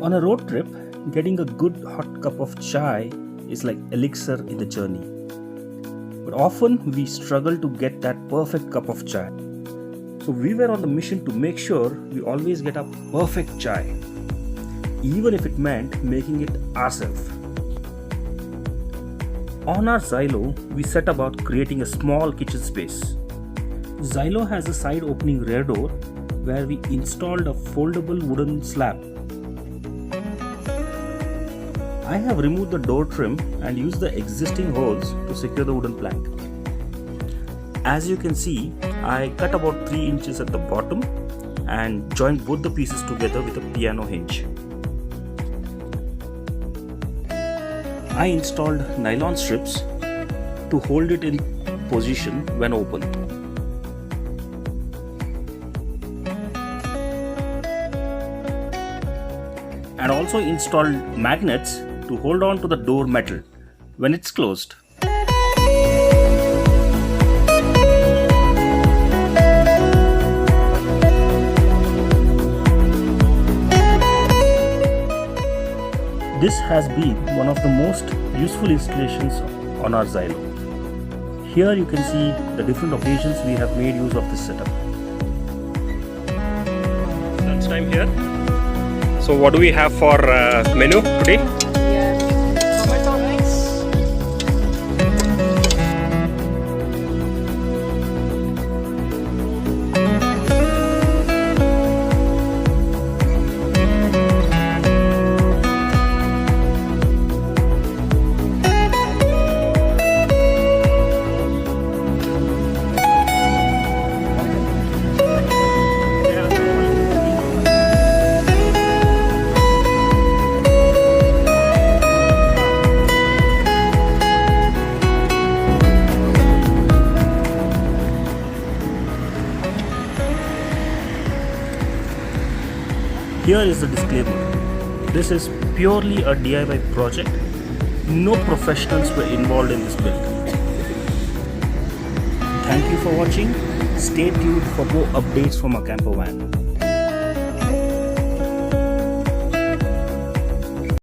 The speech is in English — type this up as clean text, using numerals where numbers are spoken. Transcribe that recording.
On a road trip, getting a good hot cup of chai is like elixir in the journey. But often we struggle to get that perfect cup of chai. So we were on the mission to make sure we always get a perfect chai, even if it meant making it ourselves. On our Xylo, we set about creating a small kitchen space. Xylo has a side opening rear door where we installed a foldable wooden slab. I have removed the door trim and used the existing holes to secure the wooden plank. As you can see, I cut about 3 inches at the bottom and joined both the pieces together with a piano hinge. I installed nylon strips to hold it in position when open. And also installed magnets to hold on to the door metal when it's closed. This has been one of the most useful installations on our Xylo. Here you can see the different occasions we have made use of this setup. Lunchtime here. So what do we have for menu today? Tomato mix. Here is the disclaimer. This is purely a DIY project. No professionals were involved in this build. Thank you for watching. Stay tuned for more updates from our campervan.